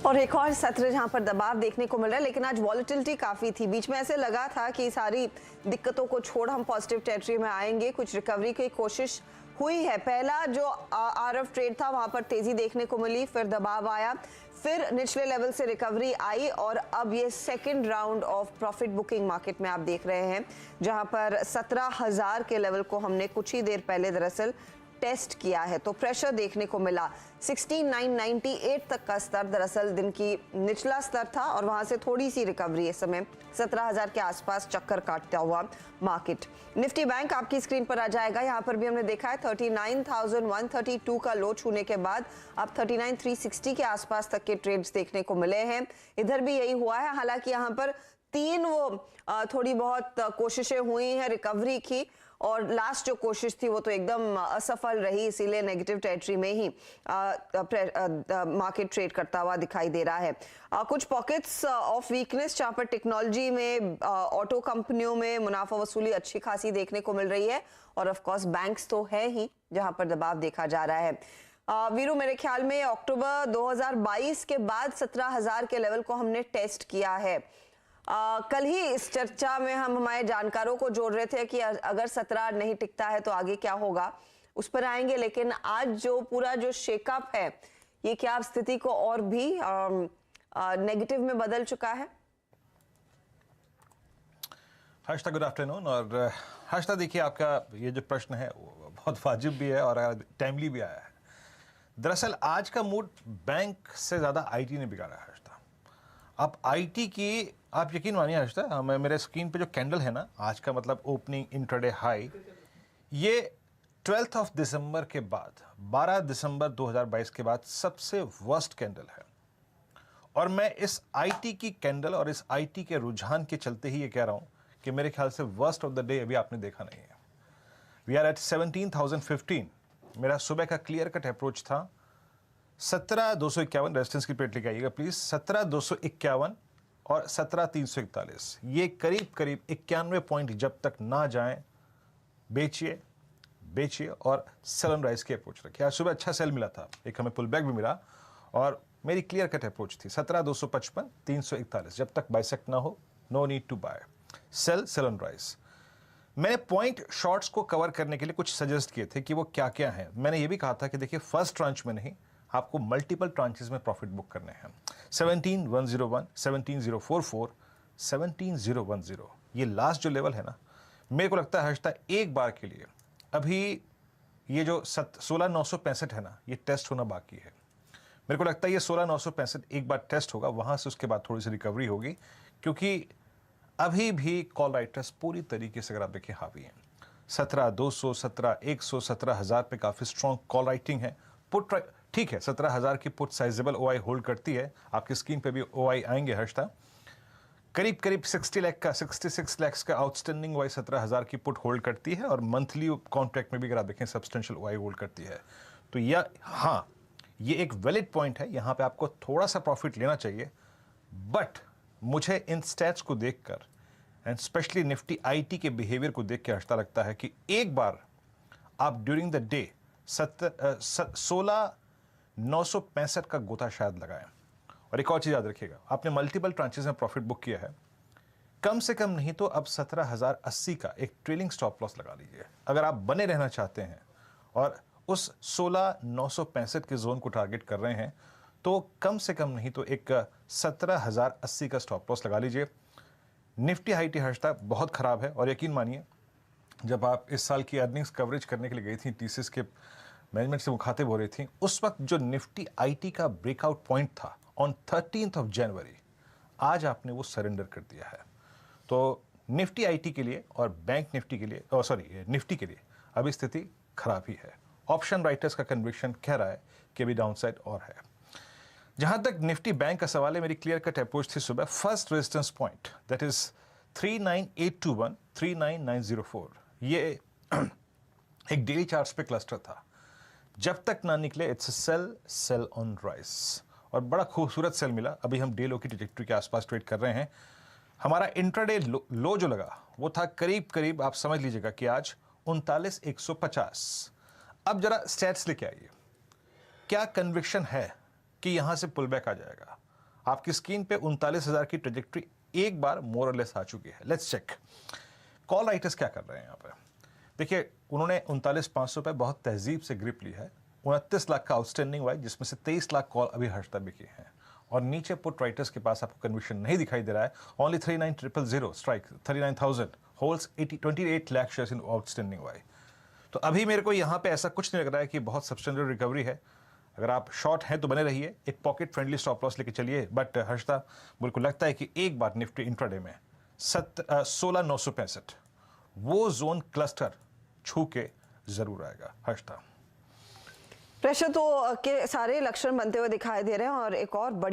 और एक और सत्र जहां पर दबाव देखने को मिल रहा है, लेकिन आज वॉलेटिलिटी काफी थी। बीच में ऐसे लगा था कि सारी दिक्कतों को छोड़ हम पॉजिटिव टेरिटरी में आएंगे, कुछ रिकवरी की कोशिश हुई है। पहला जो आरएफ ट्रेड था वहां पर तेजी देखने को मिली, फिर दबाव आया, फिर निचले लेवल से रिकवरी आई और अब ये second round of profit booking market में आप देख रहे हैं, जहां पर 17,000 के लेवल को हमने कुछ ही देर पहले दरअसल टेस्ट किया है। तो प्रेशर देखने को मिला। 16,998 तक का स्तर दरअसल दिन की निचला स्तर था और वहां से थोड़ी सी रिकवरी इस समय 17,000 के आसपास चक्कर काटता हुआ मार्केट। निफ्टी बैंक आपकी स्क्रीन पर आ जाएगा। यहां पर भी हमने देखा है 39,132 का लो छूने के बाद अब 39,360 के आसपास तक के ट्रेड्स देखने को मिले हैं। इधर भी यही हुआ है। हालांकि यहाँ पर थोड़ी बहुत कोशिशें हुई हैं रिकवरी की, और लास्ट जो कोशिश थी वो तो एकदम असफल रही, इसीलिए नेगेटिव टेरिटरी में ही मार्केट ट्रेड करता हुआ दिखाई दे रहा है। कुछ पॉकेट्स ऑफ वीकनेस जहां पर टेक्नोलॉजी में, ऑटो कंपनियों में मुनाफा वसूली अच्छी खासी देखने को मिल रही है, और ऑफ कोर्स बैंक्स तो है ही जहां पर दबाव देखा जा रहा है। वीरू, मेरे ख्याल में अक्टूबर 2022 के बाद 17,000 के लेवल को हमने टेस्ट किया है। कल ही इस चर्चा में हम हमारे जानकारों को जोड़ रहे थे कि अगर 17 नहीं टिकता है तो आगे क्या होगा, उस पर आएंगे। लेकिन आज जो पूरा जो शेकअप है, ये क्या स्थिति को और भी नेगेटिव में बदल चुका है? Harshita, good afternoon. और हर्षिता, देखिए, आपका ये जो प्रश्न है वो बहुत वाजिब भी है और टाइमली भी आया है। दरअसल आज का मूड बैंक से ज़्यादा आईटी ने बिगाड़ा है हर्षिता। अब आईटी की आप यकीन मानिए हर्षिता, मेरे स्क्रीन पे जो कैंडल है ना, आज का मतलब ओपनिंग इंट्राडे हाई, ये 12 दिसंबर के बाद 12 दिसंबर 2022 के बाद सबसे वर्स्ट कैंडल है। और मैं इस आईटी की कैंडल और इस आईटी के रुझान के चलते ही ये कह रहा हूं कि मेरे ख्याल से वर्स्ट ऑफ द डे अभी आपने देखा नहीं है। We are at 17,015। मेरा सुबह का क्लियर कट अप्रोच था 17,251, रेजिस्टेंस की प्लेट लेके आइएगा प्लीज, 17,251 और 17,341। ये करीब करीब 91 पॉइंट जब तक ना जाएं, बेचिए और सेल ऑन राइज की अप्रोच रखिए। आज सुबह अच्छा सेल मिला था, एक हमें पुल बैक भी मिला, और मेरी क्लियर कट अप्रोच थी 17,255, 341। जब तक बाइसेक्ट ना हो, no need to buy, sell on rise. मैंने पॉइंट शॉर्ट्स को कवर करने के लिए कुछ सजेस्ट किए थे कि वो क्या क्या हैं। मैंने ये भी कहा था कि देखिए, फर्स्ट ट्रांच में नहीं, आपको मल्टीपल ट्रांचेस में प्रॉफिट बुक करने हैं। 17,101, 17,044, 17,010, ये लास्ट जो लेवल है ना, मेरे को लगता है हर्षिता एक बार के लिए अभी ये जो 16,965 है ना, ये टेस्ट होना बाकी है। मेरे को लगता है ये 16,965 एक बार टेस्ट होगा, वहां से उसके बाद थोड़ी सी रिकवरी होगी, क्योंकि अभी भी कॉल राइटर्स पूरी तरीके से अगर आप देखिए हावी हैं। 17,200, 17,100, 17,000 पे काफी स्ट्रॉन्ग कॉल राइटिंग है। पुट ठीक है, 17,000 की पुट साइजेबल ओआई होल्ड करती है। आपकी स्क्रीन पे भी ओआई आएंगे हर्षिता। करीब करीब 60 लाख का, 66 लाख का आउटस्टैंडिंग ओआई 17,000 की पुट होल्ड करती है, और मंथली कॉन्ट्रैक्ट में भी अगर आप देखें सब्सटेंशियल ओआई होल्ड करती है। तो ये एक वैलिड पॉइंट है, यहाँ पे आपको थोड़ा सा प्रॉफिट लेना चाहिए। बट मुझे इन स्टैट्स को देखकर एंड स्पेशली निफ्टी आईटी के बिहेवियर को देख के हर्षिता लगता है कि एक बार आप ड्यूरिंग द डे 16,965 का गोता शायद लगाएं। और एक और चीज याद रखिएगा, आपने मल्टीपल ट्रांचेस में प्रॉफिट बुक किया है, कम से कम नहीं तो अब 17,080 का एक ट्रेलिंग स्टॉप लॉस लगा लीजिए अगर आप बने रहना चाहते हैं और उस 16,965 के जोन को टारगेट कर रहे हैं। तो कम से कम नहीं तो एक 17,080 का स्टॉप लॉस लगा लीजिए। निफ्टी आईटी हर्षिता बहुत खराब है, और यकीन मानिए जब आप इस साल की अर्निंग्स कवरेज करने के लिए गई थी, टीसीएस के मैनेजमेंट से मुखातिब हो रही थी, उस वक्त जो निफ्टी आईटी का ब्रेकआउट पॉइंट था ऑन 13 जनवरी, आज आपने वो सरेंडर कर दिया है। तो निफ्टी आईटी के लिए और बैंक निफ्टी के लिए, निफ्टी के लिए अभी स्थिति खराब ही है। ऑप्शन राइटर्स का कन्विक्शन कह रहा है कि अभी डाउनसाइड और है। जहां तक निफ्टी बैंक का सवाल है, मेरी क्लियर कट अप्रोच थी सुबह, first resistance point that is 39,821, 39,904। ये एक डेली चार्ट्स पे क्लस्टर था, जब तक ना निकले इट्स सेल ऑन राइज, और बड़ा खूबसूरत सेल मिला। अभी हम डे लो की ट्रैजेक्टरी के आसपास ट्रेड कर रहे हैं। हमारा इंट्राडे लो जो लगा वो था करीब करीब, आप समझ लीजिएगा कि आज 39,150। अब जरा स्टैट्स लेके आइए, क्या कन्विक्शन है कि यहां से पुल बैक आ जाएगा? आपकी स्क्रीन पे 39,000 की ट्रेजेक्ट्री एक बार मोर और लेस आ चुकी है। लेट्स चेक कॉल राइटर्स क्या कर रहे हैं यहाँ पे। देखिए, उन्होंने 39,500 पे बहुत तहजीब से ग्रिप ली है। 29 लाख का आउटस्टैंडिंग हुआ है, जिसमें से 23 लाख कॉल अभी हर्ष तक बिकी हैं। और नीचे पुट राइटर्स के पास आपको कन्विक्शन नहीं दिखाई दे रहा है। Only 39,000 strike, 39,000 holds 28 lakh shares in outstanding हुआ है। तो अभी मेरे को यहाँ पे ऐसा कुछ नहीं लग रहा है कि बहुत सब्सटेंशियल रिकवरी है। अगर आप शॉर्ट हैं तो बने रहिए, एक पॉकेट फ्रेंडली स्टॉप लॉस लेके चलिए। बट हर्षदा, मुझे को लगता है कि एक बार निफ्टी इंट्राडे में 16,965 वो जोन क्लस्टर छू के जरूर आएगा। हर्षदा, प्रेशर तो के सारे लक्षण बनते हुए दिखाई दे रहे हैं और एक और बड़ी